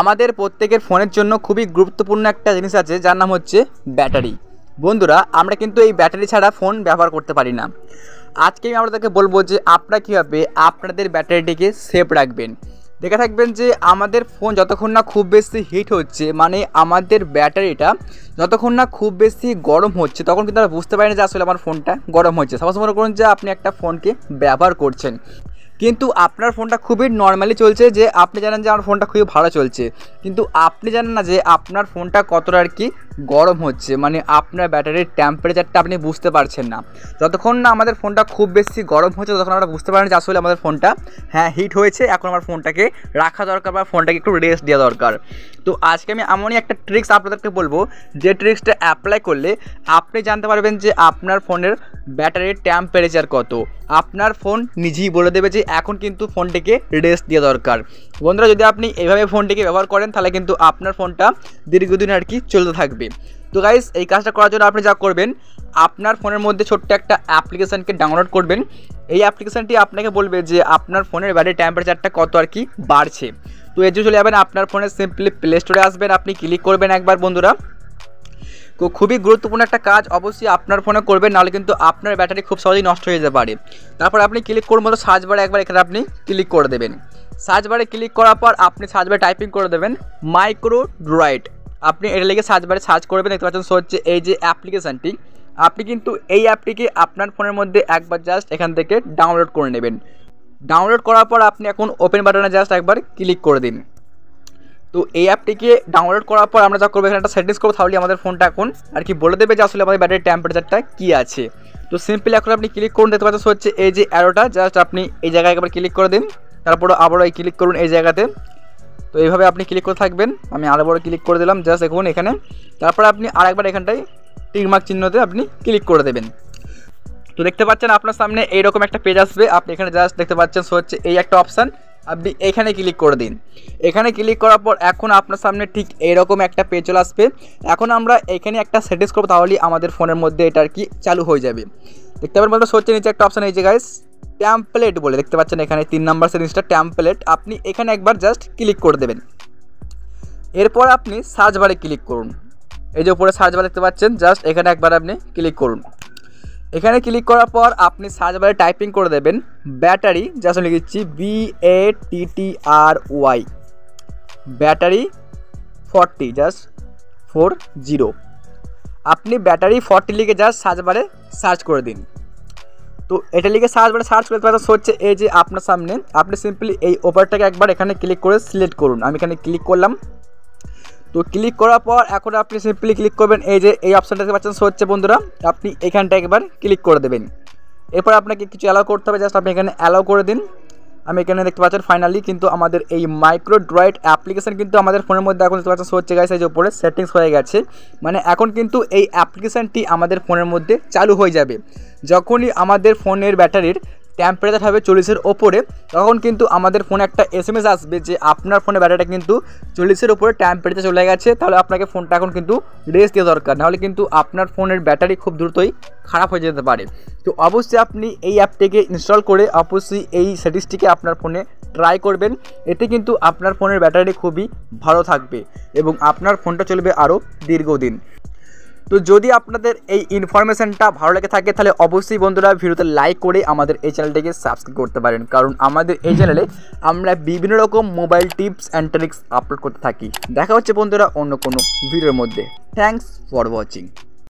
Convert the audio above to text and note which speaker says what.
Speaker 1: আমাদের প্রত্যেকের ফোনের জন্য খুবই গুরুত্বপূর্ণ একটা জিনিস আছে যার নাম হচ্ছে ব্যাটারি। বন্ধুরা, আমরা কিন্তু এই ব্যাটারি ছাড়া ফোন ব্যবহার করতে পারি না। আজকে আমি আপনাদেরকে বলবো যে আপনারা কীভাবে আপনাদের ব্যাটারিটিকে সেভ রাখবেন। দেখে থাকবেন যে আমাদের ফোন যতক্ষণ না খুব বেশি হিট হচ্ছে, মানে আমাদের ব্যাটারিটা যতক্ষণ না খুব বেশি গরম হচ্ছে, তখন কিন্তু আমরা বুঝতে পারি না যে আসলে আমার ফোনটা গরম হচ্ছে। সাপোজ মনে করুন যে আপনি একটা ফোনকে ব্যবহার করছেন, কিন্তু আপনার ফোনটা খুবই নর্মালি চলছে, যে আপনি জানেন যে আমার ফোনটা খুবই ভালো চলছে, কিন্তু আপনি জানেন না যে আপনার ফোনটা কতটা আর কি গরম হচ্ছে, মানে আপনার ব্যাটারির টেম্পারেচারটা আপনি বুঝতে পারছেন না। যতক্ষণ না আমাদের ফোনটা খুব বেশি গরম হচ্ছে ততক্ষণ আমরা বুঝতে পারি যে আসলে আমাদের ফোনটা হিট হয়েছে, এখন আমার ফোনটাকে রাখা দরকার বা ফোনটাকে একটু রেস্ট দেওয়া দরকার। তো আজকে আমি এমনই একটা ট্রিক্স আপনাদেরকে বলবো, যে ট্রিক্সটা অ্যাপ্লাই করলে আপনি জানতে পারবেন যে আপনার ফোনের ব্যাটারির টেম্পারেচার কত। আপনার ফোন নিজেই বলে দেবে যে এখন কিন্তু ফোনটিকে রেস্ট দেওয়া দরকার। বন্ধুরা, যদি আপনি এইভাবে ফোনটিকে ব্যবহার করেন তাহলে কিন্তু আপনার ফোনটা দীর্ঘদিন আর কি চলতে থাকবে। তো গাইস, এই কাজটা করার জন্য আপনি যা করবেন, আপনার ফোনের মধ্যে ছোট্ট একটা অ্যাপ্লিকেশানকে ডাউনলোড করবেন। এই অ্যাপ্লিকেশানটি আপনাকে বলবে যে আপনার ফোনের ব্যাটারি টেম্পারেচারটা কত আর কি বাড়ছে। তো এর জন্য চলে যাবেন আপনার ফোনে, সিম্পলি প্লে স্টোরে আসবেন, আপনি ক্লিক করবেন একবার। বন্ধুরা, তো খুবই গুরুত্বপূর্ণ একটা কাজ অবশ্যই আপনার ফোনে করবেন, নাহলে কিন্তু আপনার ব্যাটারি খুব সহজেই নষ্ট হয়ে যেতে পারে। তারপর আপনি ক্লিক করুন মতো সার্চ বারে, একবার এখানে আপনি ক্লিক করে দেবেন। সার্চ বারে ক্লিক করার পর আপনি সার্চ বারে টাইপিং করে দেবেন মাইক্রো ড্রয়েড। আপনি এটা লিখে সার্চ বারে সার্চ করবেন, দেখতে পাচ্ছেন শো হচ্ছে এই যে অ্যাপ্লিকেশানটি। আপনি কিন্তু এই অ্যাপটিকে আপনার ফোনের মধ্যে একবার জাস্ট এখান থেকে ডাউনলোড করে নেবেন। ডাউনলোড করার পর আপনি এখন ওপেন বাটনে জাস্ট একবার ক্লিক করে দিন। তো এই অ্যাপটিকে ডাউনলোড করার পর আমরা যা করবো, এখানে একটা সেটিংস করবো, তাহলে আমাদের ফোনটা এখন আর কি বলে দেবে যে আসলে আমাদের ব্যাটারির টেম্পারেচারটা কী আছে। তো সিম্পলি এখন আপনি ক্লিক করুন, দেখতে পাচ্ছেন হচ্ছে এই যে অ্যারোটা, জাস্ট আপনি এই জায়গায় একবার ক্লিক করে দিন। তারপর আবারও ক্লিক করুন এই জায়গাতে। তো এইভাবে আপনি ক্লিক করে থাকবেন। আমি আবারও ক্লিক করে দিলাম জাস্ট দেখুন এখানে। তারপর আপনি আরেকবার এখানটায় টিকমার্ক চিহ্নতে আপনি ক্লিক করে দেবেন। তো দেখতে পাচ্ছেন আপনার সামনে এইরকম একটা পেজ আসবে। আপনি এখানে জাস্ট দেখতে পাচ্ছেন শো হচ্ছে এই একটা অপশান, আপনি এখানে ক্লিক করে দিন। এখানে ক্লিক করার পর এখন আপনার সামনে ঠিক এইরকম একটা পেজ চলে আসবে। এখন আমরা এখানে একটা সেটিংস করবো, তাহলে আমাদের ফোনের মধ্যে এটা আর কি চালু হয়ে যাবে। দেখতে পাবেন বলতে হচ্ছে নিচে একটা অপশান এই যে গাইস টেমপ্লেট বলে, দেখতে পাচ্ছেন এখানে 3 নাম্বার সেটিংসটা টেমপ্লেট। আপনি এখানে একবার জাস্ট ক্লিক করে দেবেন। এরপর আপনি সার্চ বারে ক্লিক করুন, এই যে উপরে সার্চ বার দেখতে পাচ্ছেন, জাস্ট এখানে একবার আপনি ক্লিক করুন। এখানে ক্লিক করার পর আপনি সার্চ বারে টাইপিং করে দেবেন ব্যাটারি, জাস্ট লিখেছি BATTRY ব্যাটারি 40, জাস্ট 40। আপনি ব্যাটারি 40 লিখে জাস্ট সার্চ বারে সার্চ করে দিন। তো এটা লিখে সার্চ বারে সার্চ করতে পারেন হচ্ছে এই যে আপনার সামনে। আপনি সিম্পলি এই ওভারটাকে একবার এখানে ক্লিক করে সিলেক্ট করুন। আমি এখানে ক্লিক করলাম। তো ক্লিক করার পর এখন আপনি সিম্পলি ক্লিক করবেন এই যে এই অপশানটা দেখতে পাচ্ছেন শো হচ্ছে বন্ধুরা, আপনি এখানটা একবার ক্লিক করে দেবেন। এরপর আপনাকে কিছু অ্যালাউ করতে হবে, জাস্ট আপনি এখানে অ্যালাউ করে দিন। আমি এখানে দেখতে পাচ্ছেন ফাইনালি কিন্তু আমাদের এই মাইক্রো ড্রয়েড অ্যাপ্লিকেশান কিন্তু আমাদের ফোনের মধ্যে এখন দেখতে পাচ্ছেন শো হচ্ছে গাইস এই যে উপরে সেটিংস হয়ে গেছে। মানে এখন কিন্তু এই অ্যাপ্লিকেশানটি আমাদের ফোনের মধ্যে চালু হয়ে যাবে। যখনই আমাদের ফোনের ব্যাটারির টেম্পারেচার হবে 40-এর ওপরে, তখন কিন্তু আমাদের ফোনে একটা SMS আসবে যে আপনার ফোনের ব্যাটারিটা কিন্তু 40-এর ওপরে টেম্পারেচার চলে গেছে, তাহলে আপনাকে ফোনটা এখন কিন্তু রেস্ট দেওয়া দরকার, নাহলে কিন্তু আপনার ফোনের ব্যাটারি খুব দ্রুতই খারাপ হয়ে যেতে পারে। তো অবশ্যই আপনি এই অ্যাপটিকে ইনস্টল করে অবশ্যই এই সেটিংসটিকে আপনার ফোনে ট্রাই করবেন। এতে কিন্তু আপনার ফোনের ব্যাটারি খুবই ভালো থাকবে এবং আপনার ফোনটা চলবে আরও দীর্ঘদিন। তো যদি আপনাদের এই ইনফরমেশানটা ভালো লেগে থাকে তাহলে অবশ্যই বন্ধুরা ভিডিওতে লাইক করে আমাদের এই চ্যানেলটিকে সাবস্ক্রাইব করতে পারেন, কারণ আমাদের এই চ্যানেলে আমরা বিভিন্ন রকম mobile tips and tricks upload করতে থাকি। দেখা হচ্ছে বন্ধুরা অন্য কোনো ভিডিওর মধ্যে। Thanks for watching.